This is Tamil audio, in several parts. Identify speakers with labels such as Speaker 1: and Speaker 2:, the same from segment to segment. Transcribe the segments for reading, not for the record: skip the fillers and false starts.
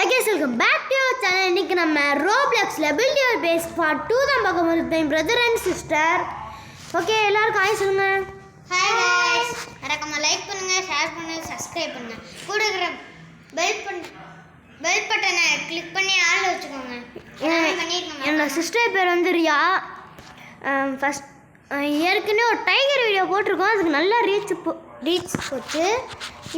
Speaker 1: Welcome back to our channel. இன்னைக்கு நம்ம ரோப்ளக்ஸ்ல build your base part 2 தான் பார்க்க போறோம். My brother and sister. Okay எல்லாருக்கும் ஹாய் சொல்லுங்க.
Speaker 2: Hi guys. மறக்காம லைக் பண்ணுங்க, ஷேர் பண்ணுங்க, சப்ஸ்கிரைப் பண்ணுங்க. கூட இருக்கிற பெல் பட்டனை கிளிக் பண்ணி ஆல்ல வச்சுக்கோங்க. எல்லாமே பண்ணிருக்கோம்.
Speaker 1: என்னோட சிஸ்டர் பேர் வந்து ரியா. ஃபர்ஸ்ட் ஏற்கனவே ஒரு டைகர் வீடியோ போட்டிருக்கோம். அதுக்கு நல்லா ரீச் போச்சு.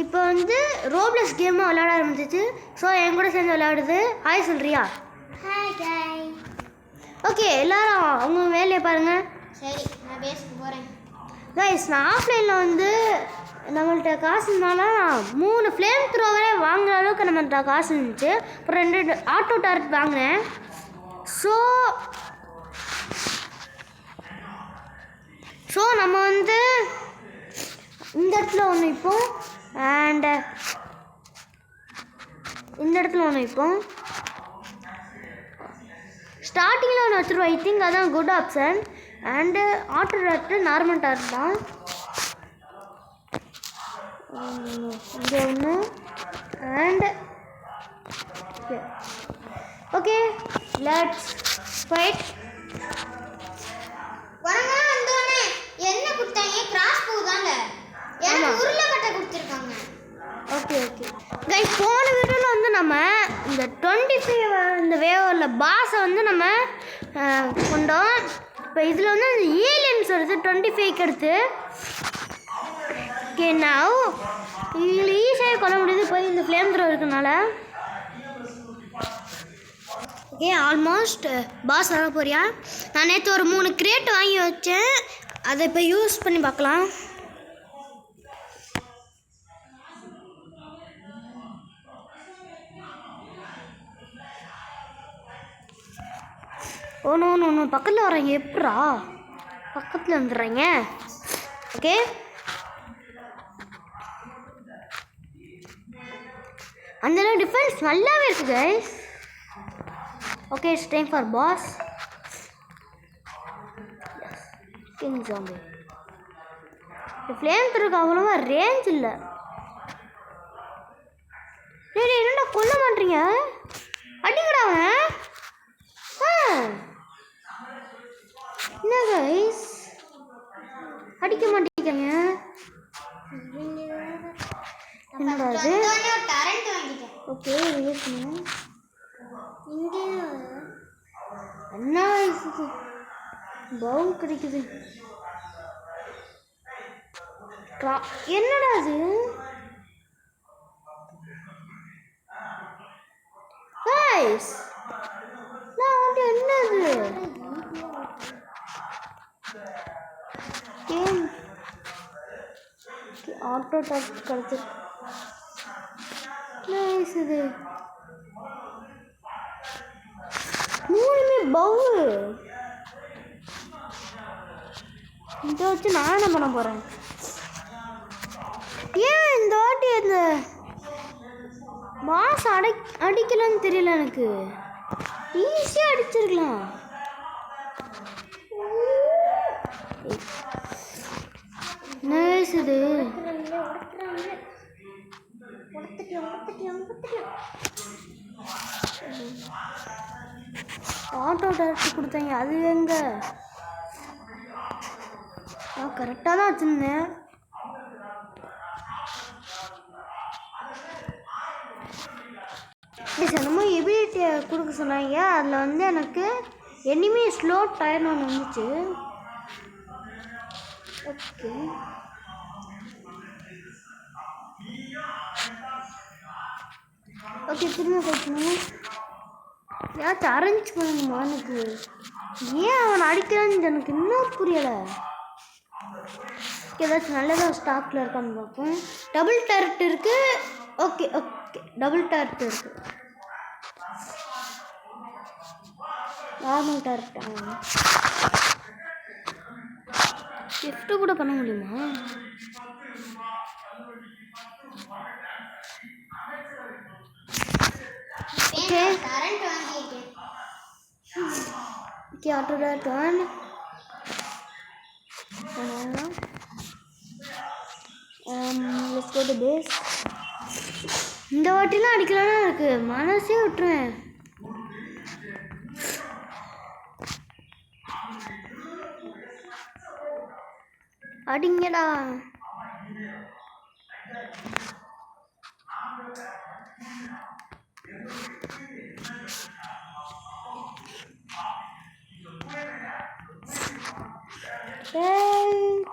Speaker 1: இப்போ வந்து ரோப்ளக்ஸ் கேமாக விளையாட ஆரம்பிச்சிச்சு. ஸோ என் கூட சேர்ந்து விளையாடுது. ஹாய் சொல்றியா?
Speaker 2: Hi guys.
Speaker 1: ஓகே எல்லாரும் அவங்க வேலையை பாருங்கள்.
Speaker 2: சரி நான் பேஸ்க்கு போகிறேன்.
Speaker 1: கைஸ் நான் ஆஃப்லைனில் வந்து நம்மள்கிட்ட காசு இருந்தாலும் 3 ஃப்ளேம் த்ரோவரே வாங்குற அளவுக்கு நம்மள்கிட்ட காசு இருந்துச்சு. அப்புறம் 2 ஆட்டோ டார்கெட் வாங்கினேன். ஸோ நம்ம வந்து இந்த இடத்துல ஒன்று வைப்போம் அண்ட் இந்த இடத்துல ஒன்று வைப்போம். ஸ்டார்டிங்கில் ஒன்று வச்சுருவோம். ஐ திங்க் அதான் good option. And auto target normal target தான். இங்கே ஒன்று அண்ட் ஓகே லெட்ஸ் ஃபைட்.
Speaker 2: வரங்கலாம் வந்தோனே என்ன கொடுத்தாங்க? கிராஸ் போ தாங்க. எனக்கு உருளைக்கட்டை கொடுத்துருக்காங்க.
Speaker 1: ஓகே கைஸ் போன வீடியோவில் வந்து நம்ம இந்த 25 இந்த வேவில் பாஸை வந்து நம்ம கொண்டோம். இப்போ இதில் வந்து அந்த ஏலியன்ஸ் வருது 25க்கு அடுத்து. ஓகே நான் இதில் ஈஸியாக கொள்ள முடியுது போய் இந்த ஃப்ளேம் த்ரோ இருக்கனால. ஓகே ஆல்மோஸ்ட் பாஸ் வர போறியா? நான் நேற்று ஒரு 3 கிரேட் வாங்கி வச்சேன். அதை இப்போ யூஸ் பண்ணி பார்க்கலாம். ஒன்று பக்கத்தில் வர்றாங்க. எப்படா பக்கத்தில் வந்துடுறாங்க? ஓகே அந்த டிஃபென்ஸ் நல்லாவே இருக்குது guys. Okay it's time for boss king zombie. இந்த ஃப்ளேம் த்ரோக்கு அவ்வளோவா ரேஞ்ச் இல்லை. சரி என்னடா கொல்ல மாட்டீங்க? அடிங்கடா அவன். என்ன கைஸ் அடிக்க மாட்டேங்கிறாங்க? என்னடா அது?
Speaker 2: வந்தோனே ஒரு கரண்ட் வாங்கிட்டேன்.
Speaker 1: ஓகே ரிலீஸ் பண்ணு.
Speaker 2: இங்கே
Speaker 1: என்ன இது பவுல் கிடைக்குது? என்னடா அது? கைஸ் நான் வந்து என்னது கேம் ஆட்டோ டாப் கிடைச்சி நைஸ். இது 3மே பவுல். இதை வச்சு நான் என்ன பண்ண போகிறேன்? ஏன் இந்த வாட்டி அந்த பாஸ் அடிக்கலன்னு தெரியல. எனக்கு ஈஸியாக அடிச்சிருக்கலாம். நைஸ். இது ஆட்டோ டாக்ஸி கொடுத்தாங்க. அது எங்க? நான் கரெக்டாக தான் வச்சுருந்தேன். என்னமோ எபிலிட்டியை கொடுக்க சொன்னாங்க. அதில் வந்து எனக்கு எனிமி ஸ்லோ டயர்னு ஒன்று வந்துச்சு. ஓகே திரும்ப போய்க்கணும். ஏதாச்சும் அரேஞ்ச் பண்ணணுமா? எனக்கு ஏன் அவனை அடிக்கிறான்னு எனக்கு இன்னும் புரியலை. ஏதாச்சும் நல்லதாக ஸ்டாக்கில் இருக்கான்னு பார்ப்போம். டபுள் டர்ட் இருக்குது. ஓகே டபுள் டர்ட் இருக்குது. நார்மல் டர்ட் ஷிஃப்ட்டு கூட பண்ண முடியுமா? ஓகே
Speaker 2: கரண்ட் வாங்கிட்டேன்.
Speaker 1: Okay auto dot 1 let's go to base. இந்த வாட்டிலாம் அடிக்கலாம்னா இருக்கு மனசே விட்டுருவேன். அடிங்கடா.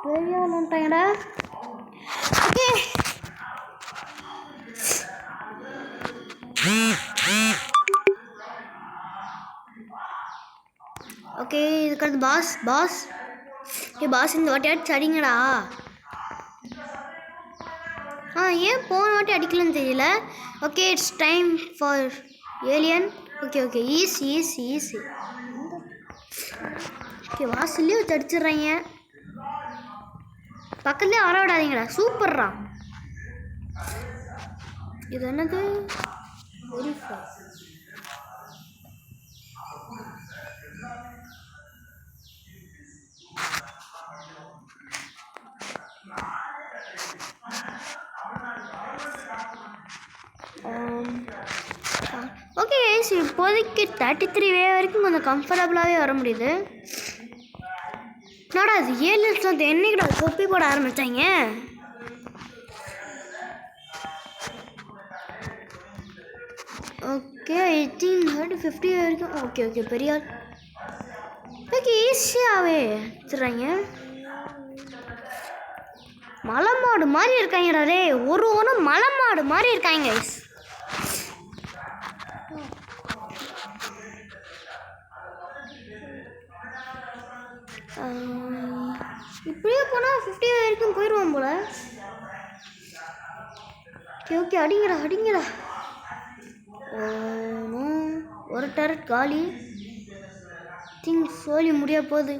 Speaker 1: பெரிய வந்துட்டாங்கடா. ஓகே ஓகே இதுக்கு பாஸ் பாஸ் பாஸ் இந்த வாட்டி அடிச்சு அடிங்கடா. ஏன் போன வாட்டி அடிக்கலன்னு தெரியல. Okay it's time for alien. Okay okay easy easy easy. Okay வாசல்லே வச்சு அடிச்சிடுறாங்க. பக்கத்துலேயே வர விடாதீங்கடா. சூப்பர்ரா. இது என்னது வெரிஃபை. ஓகே இப்போதைக்கு 33 வே வரைக்கும் கொஞ்சம் கம்ஃபர்டபுளாகவே வர முடியுது. என்னடா அது ஏலியன்ஸ்லாம் என்னைக்கிட்ட தொப்பி போட ஆரம்பித்தாங்க. ஓகே 18 50 வரைக்கும். ஓகே ஓகே பெரிய ஆள். ஓகே ஈஸியாகவே வச்சுறாங்க. மலை மாடு மாதிரி இருக்காங்கடா. ரே ஒரு ஒன்றும் மலை மாடு மாதிரி இருக்காங்க. இப்படியே போனால் 50 வரைக்கும் போயிடுவோம் போல. ஓகே ஓகே அடிங்கடா அடிங்கடா. ஒரு டரட் காலி. திங்க் சோலி முடிய போகுது.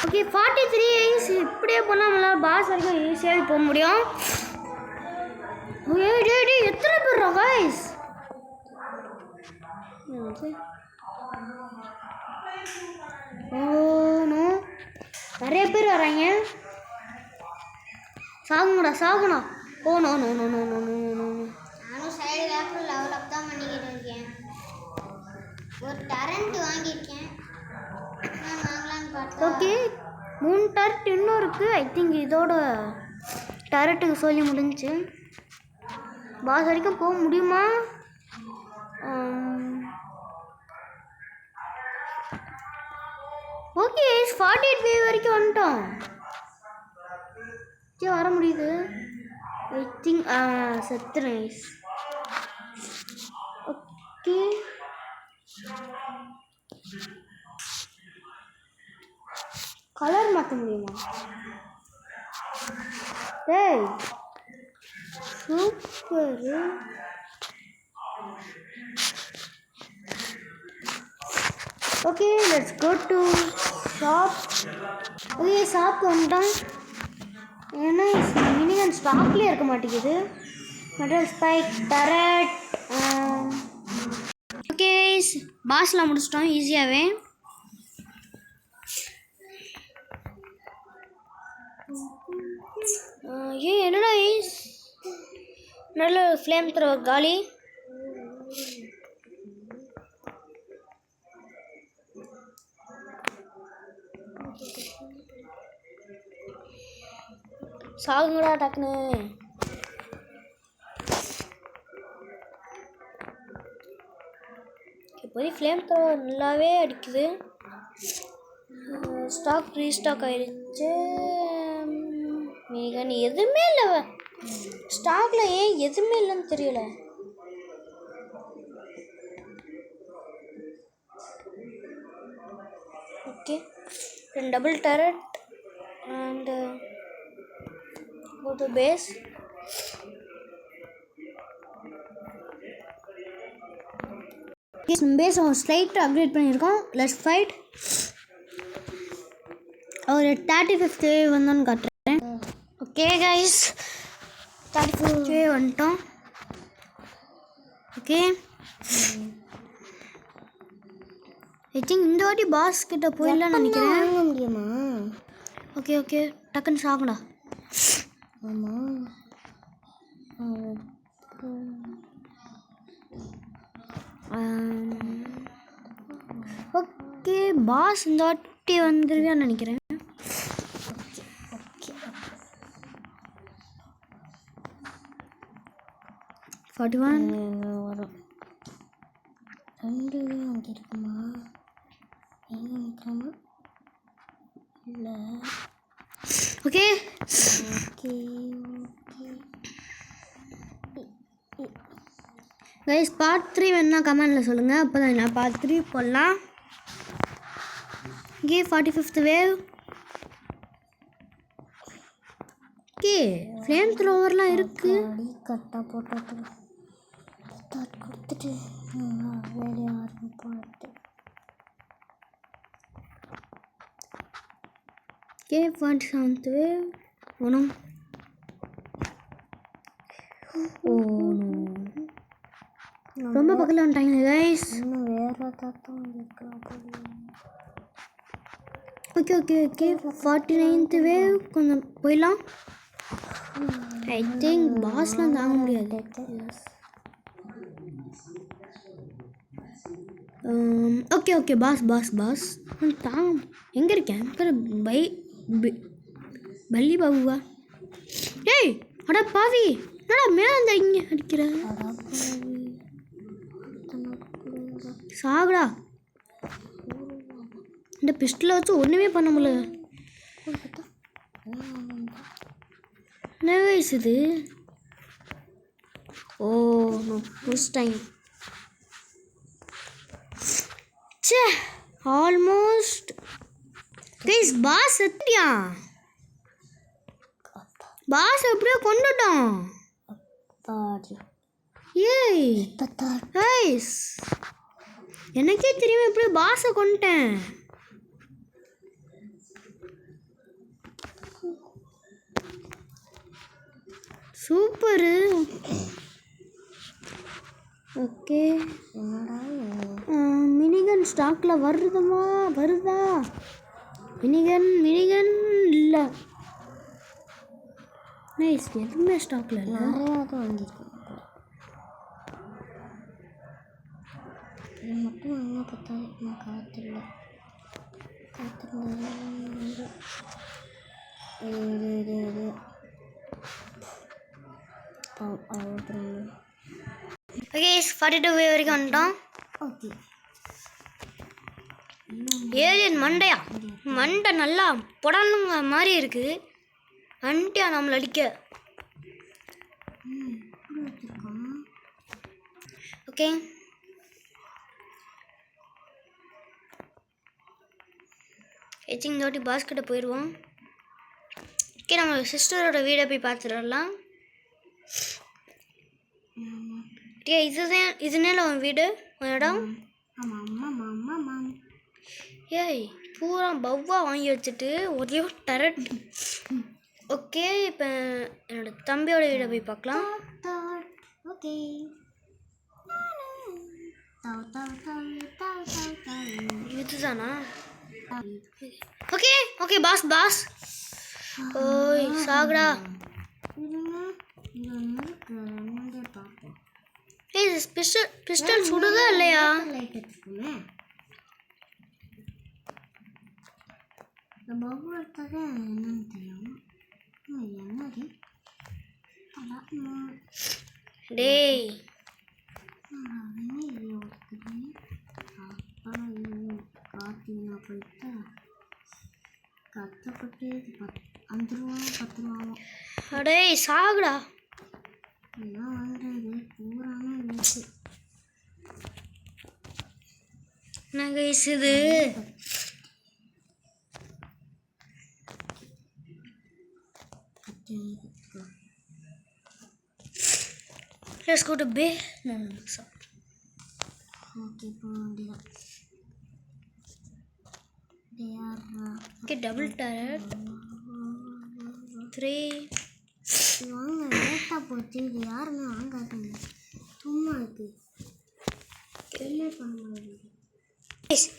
Speaker 1: ஓகே 43 இப்படியே போனால் நம்மளால் பாஸ் வரைக்கும் ஈஸியாக போக முடியும். எத்தனை பேர் கைஸ்? நிறைய பேர் வராங்க. சாகுங்கடா சாகுண்ணா. Oh no no no no no no no.
Speaker 2: நானும் சைடு லேப்பில் லெவல் அப் தான் பண்ணிக்கிட்டு இருக்கேன். ஒரு டரண்ட் வாங்கியிருக்கேன். நான் வாங்கலான்னு பார்த்தா
Speaker 1: ஓகே 3 டரட் இன்னும் இருக்குது. ஐ திங்க் இதோட டரட்டுக்கு சொல்லி முடிஞ்சு. பாஸ் வரைக்கும் போக முடியுமா? ஓகே 48 வே வரைக்கும் வந்துட்டோம். வர முடியுது. ஐ திங்க் செத்து நைஸ். ஓகே கலர் மாற்ற முடியுமா? டேய் super. Okay let's go to shop. Okay shop வந்துட்டோம். ஏன்னா மினிகன் ஸ்டாக்லேயே இருக்க மாட்டேங்குது. Metal spike turret. ஓகே பாஸ்லாம் முடிச்சிட்டோம் ஈஸியாகவே. என்னடா நல்ல ஃப்ளேம் த்ரோ காலி. சாகுங்கடா டக்குன்னு. இப்போதைக்கு ஃப்ளேம் த்ரோ நல்லாவே அடிக்குது. ஸ்டாக் ரீஸ்டாக் ஆயிடுச்சு. மினிகன் எதுவுமே இல்லை ஸ்டாக்ல. ஏன் எதுவுமே இல்லைன்னு தெரியல. Okay double turret and go to base. Base slight upgrade பண்ணியிருக்கோம். Let's fight. ஒரு 35th வந்தோன்னு காட்டுறேன். ஓகே கைஸ் 35th வந்துட்டோம். ஓகே ஐ திங்க் இந்த வாட்டி பாஸ் கிட்ட போயிடலாம்னு நினைக்கிறேன்.
Speaker 2: வாங்க முடியுமா?
Speaker 1: ஓகே ஓகே டக்குன்னு சாகுடா.
Speaker 2: ஆமாம்.
Speaker 1: ஓகே பாஸ் இந்த வாட்டி வந்துருவியான்னு நினைக்கிறேன்.
Speaker 2: ஓகே
Speaker 1: 41
Speaker 2: வரும். 2 அங்கே இருக்குமா? எங்கே நிற்கிறாமா? இல்லை.
Speaker 1: Okay
Speaker 2: okay okay
Speaker 1: guys part 3 வேணுன்னா கமெண்டில் சொல்லுங்கள். அப்போ தான் நான் பார்ட் 3 போடலாம். இங்கே 45th வேவ். ஓகே ஃப்ளேம் த்ரோவர்லாம் இருக்குது.
Speaker 2: அடி கட்டாக போட்டு கொடுத்துட்டு வேலையை ஆரம்பிப்போம்.
Speaker 1: Okay 47th wave. ஒன்றும் ரொம்ப பக்கத்தில் வந்துட்டாங்க கைஸ்.
Speaker 2: இன்னும் வேறு தாத்தம் இருக்கலாம்.
Speaker 1: Okay okay okay 49th wave. கொஞ்சம் போயிடலாம். ஐ திங்க் பாஸ்லாம் தாங்க முடியாது. Okay okay boss boss boss தாங்க. எங்கே இருக்கேன்? பல்லி பாபுவா? ஏய் அடா பாவி, என்னடா மேலே அந்த இங்கே அடிக்கிற? சாகுடா. இந்த பிஸ்டலை வச்சு ஒன்றுமே பண்ண முடியல. என்ன வயசு இது? ஓ ஃபர்ஸ்ட் டைம். சே ஆல்மோஸ்ட் கைஸ் பாஸ் செத்தியா? பாஸ் எப்படியோ கொண்டுட்டோம். ஏய் கைஸ் எனக்கே தெரியும் எப்படியோ பாஸை கொண்டுட்டேன். சூப்பரு. ஓகே மினிகன் ஸ்டாக்கில் வருதா? மினிகன் இல்லை நைஸ். எதுவுமே ஸ்டாக்கில் இல்லை.
Speaker 2: நிறையா தான் வாங்கியிருக்கேன். இது மட்டும் வாங்கினா பார்த்தா நான் காத்திருந்தேன்.
Speaker 1: ஓகே 42 வரைக்கும் வந்துட்டோம்.
Speaker 2: ஓகே
Speaker 1: ஏலியன் மண்டை நல்லா புடனுங்க மாதிரி இருக்குது. வந்துட்டியா நம்மளை அடிக்க? ஓகே ஐ திங்க் இந்த வாட்டி பாஸ் கிட்ட போயிடுவோம். ஓகே நம்ம சிஸ்டரோட வீடை போய் பார்த்துடலாம். இதுனால உன் வீடு உன் இடம்? ஏய் பூரா பவ்வா வாங்கி வச்சுட்டு ஒரே டரட். ஓகே இப்போ என்னோட தம்பியோட வீடை போய் பார்க்கலாம்.
Speaker 2: ஓகே
Speaker 1: இதுதானா? ஓகே ஓகே பாஸ் ஓய் சாகுடா. ஏய் பிஸ்டல் சுடுதா இல்லையா? டேய்
Speaker 2: கஷ்டப்பட்டு 5 ரூபா 10 ரூபாவும்
Speaker 1: டேய் சாகுடா.
Speaker 2: என்ன வாங்குறது பூராமே வேஸ்ட்டு.
Speaker 1: என்ன கைஸ் இது? Let's go to bed. No.
Speaker 2: Okay போக வேண்டியதான்.
Speaker 1: Okay, double turret. 3.
Speaker 2: வாங்க லேட்டாக போச்சு. இது யாருமே வாங்காதுங்க. சும்மா இருக்கு என்ன பண்ண முடியாது.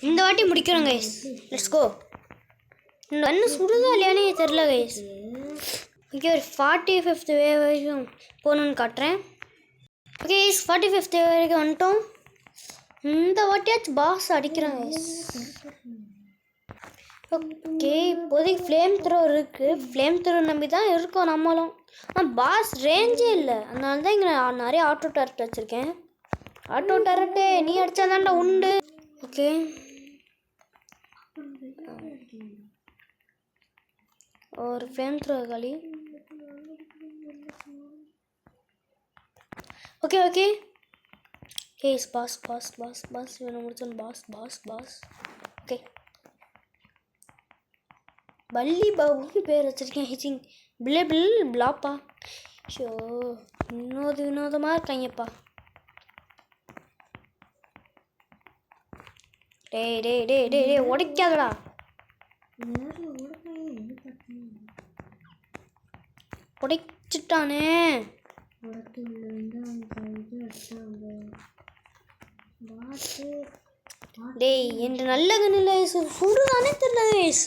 Speaker 1: இந்த வாட்டி முடிக்கிறோம் கைஸ். Let's go. இந்த கண்ணு சுடுதா இல்லையானே தெரில கைஸ். ஓகே, ஒரு 45th வே வரைக்கும் போகணுன்னு காட்டுறேன். ஓகே கைஸ், 45th வே வரைக்கும் வந்துட்டோம். இந்த வாட்டியாச்சும் பாஸ் அடிக்கிறேன் கைஸ். ஓகே, இப்போதைக்கு ஃப்ளேம் த்ரோவர் இருக்குது. ஃப்ளேம் த்ரோவர் நம்பி தான் இருக்கோம் நம்மளும். ஆனால் பாஸ் ரேஞ்சே இல்லை. அதனால தான் இங்கே நான் நிறைய ஆட்டோ டேரக்ட் வச்சுருக்கேன். ஆட்டோ டேரக்டே நீ அடித்தா தான்டா உண்டு. ஓகே, ஒரு ஃப்ளேம் த்ரோவர் காலி. ஓகே ஓகே கேஸ் பாஸ் பாஸ் பாஸ் பாஸ் வேணும் முடிச்சோம். பாஸ் பாஸ் பாஸ் ஓகே, பல்லி பாபுன்னு பேர் வச்சுருக்கேன். ஹிச்சிங் பிள்ளை பில் பிளாப்பா. ஷோ, வினோதமாக இருக்காங்கப்பா. டேய் டேய் டேய் டேய் டே உடைக்காதடா. உடைச்சிட்டானே. டேய் என்று நல்ல கண்ணில் சுடுதானே தெரியல கைஸ்.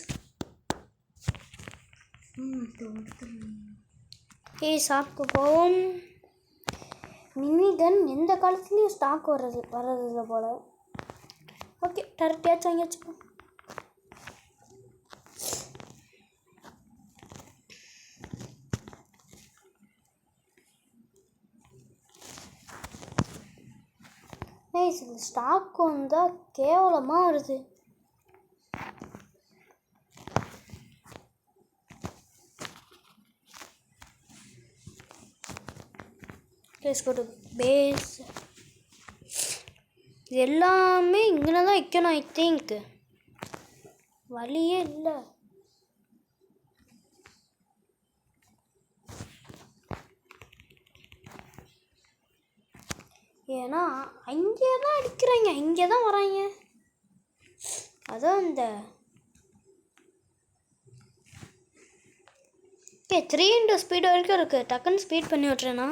Speaker 1: ஷாப்க்கு போவோம். மினி கன் எந்த காலத்துலேயும் ஸ்டாக் வர்றதில்லை போல். ஓகே, டேரக்டாச்சும் வாங்கியாச்சுப்பா. இது ஸ்டாக் வந்தால் கேவலமாக வருது. பேஸ் எல்லாமே இங்கே தான் வைக்கணும். ஐ திங்க் வழியே இல்லை. ஏன்னா அங்கே தான் அடிக்கிறாங்க, இங்கே தான் வராங்க. அதான் இந்த 3x ஸ்பீடு வரைக்கும் இருக்குது. டக்குன்னு ஸ்பீட் பண்ணி விட்றேன்னா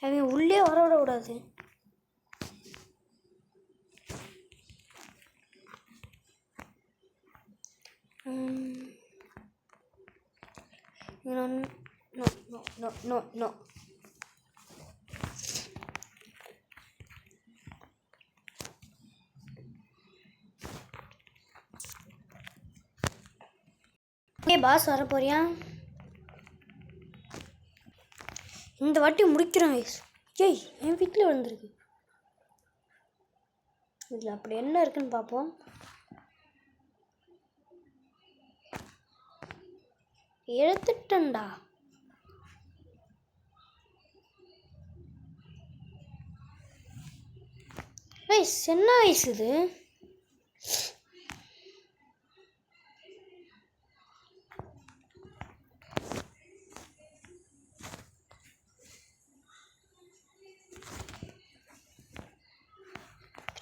Speaker 1: அவன் உள்ளே வர விடக்கூடாது. No, no, no, no, no, no. Okay, boss வர போறியா? இந்த வாட்டி முடிக்கிறோம் கைஸ். ஏய், என் வீட்டில் விழுந்துருக்கு. இதில் அப்படி என்ன இருக்குன்னு பார்ப்போம். எடுத்துட்டேன்டா. கைஸ், என்ன கைஸ் இது?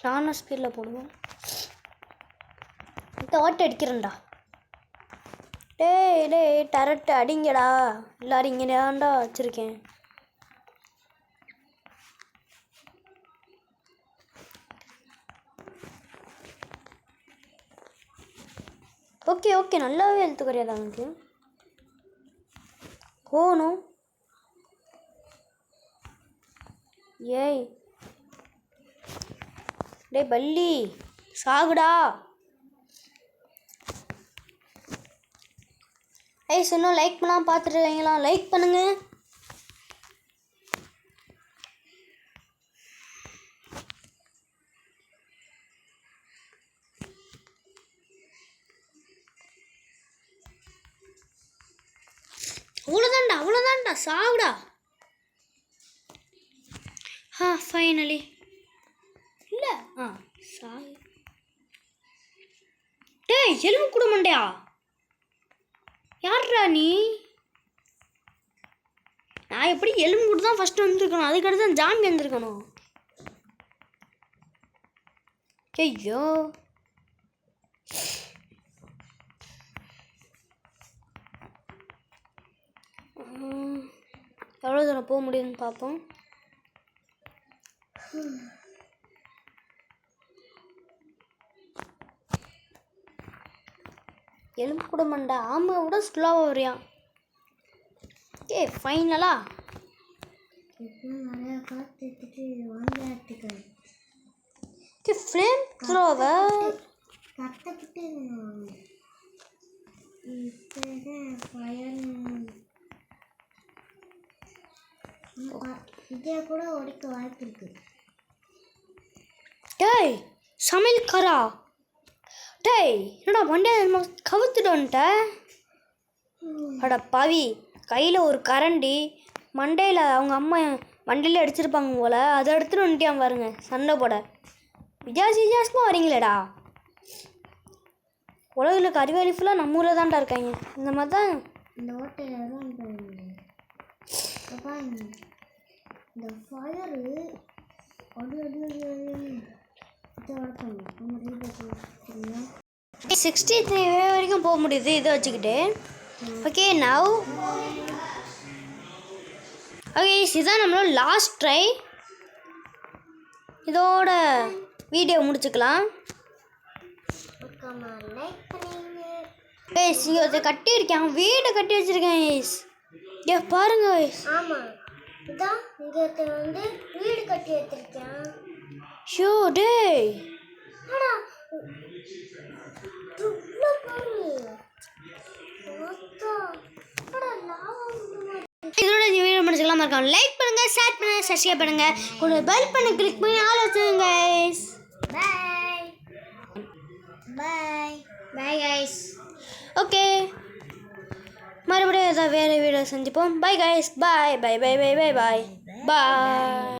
Speaker 1: நானும் ஸ்பீடில் போடுவோம். இந்த வாட்டி அடிக்கிறேன்டா. டேய் டேய் டேரக்ட் அடிங்கடா. எல்லாரும் இங்கே தான்டா வச்சுருக்கேன். ஓகே ஓகே, நல்லாவே எழுத்து குறையாதா அவனுக்கு. போகணும். ஏய் டே பல்லி சாகுடா. ஏய், இன்னும் லைக் பண்ணால் பார்த்துருக்கீங்களா? லைக் பண்ணுங்க. அவ்வளோதான்டா சாகுடா. ஃபைனலி இல்லை. சாகு. டேய், எலும்பு கூட மாட்டியா? யார்ரா நீ? நான் எப்படி எலும்பு கூட தான் ஃபஸ்ட்டு வந்துருக்கணும். அதுக்கடுத்து தான் ஜாம்பி வந்துருக்கணும். ஐயோ, எவ்வளோ தூரம் போக முடியும்னு பார்ப்போம். எலும்பு கூட மண்டை ஆமை விட ஸ்லோவாக வரையான். ஃபைனலா
Speaker 2: நிறையா காற்று எடுத்துட்டு வாங்கியாட்டுக்கு
Speaker 1: ஃப்ளேம் த்ரோவர்
Speaker 2: கஷ்டப்பட்டு இதே கூட உடைக்க வாய்ப்பு இருக்கு.
Speaker 1: டேய் சமையல்காரா, டேய் என்னடா மண்டே கவுத்துட்டு வந்துட்ட? அட பாவி, கையில் ஒரு கரண்டி மண்டையில் அவங்க அம்மா மண்டையில் அடிச்சிருப்பாங்க போல், அதை எடுத்துகிட்டு வந்துட்டியான் பாருங்க சண்டை போட. வித்தியாசமாக வரீங்களேடா. உலகில் இருக்க அறிவாளி ஃபுல்லாக நம்ம ஊரில் தான்டா இருக்காங்க. இந்த மாதிரி தான்
Speaker 2: இந்த ஓட்டையில் தான் இந்த ஃபயரு அடி
Speaker 1: 63 வரைக்கும் போக முடியுது இதை வச்சுக்கிட்டு. ஓகே நவ் ஓகே, இதுதான் நம்மளோட லாஸ்ட் ட்ரை. இதோட வீடியோ முடிச்சுக்கலாம்.
Speaker 2: லைக் பண்ணுங்க.
Speaker 1: இங்கே ஒருத்தர் கட்டியிருக்கேன், வீடை கட்டி வச்சுருக்கேன். பாருங்க.
Speaker 2: ஆமாம், இதான் இங்கே வந்து வீடு கட்டி வச்சிருக்கேன்.
Speaker 1: ஷோ டேய், இதோட வீடியோ முடிச்சுக்கலாம். மறக்காம லைக் பண்ணுங்க, ஷேர் பண்ணுங்க, சப்ஸ்கிரைப் பண்ணுங்க, கூட பெல் பண்ணி கிளிக் பண்ணி ஆல் வச்சுருங்க guys.
Speaker 2: Bye bye bye guys.
Speaker 1: Okay, மறுபடியும் ஏதாவது வேறு வீடியோ செஞ்சுப்போம். Bye guys, bye bye bye bye bye bye பாய்.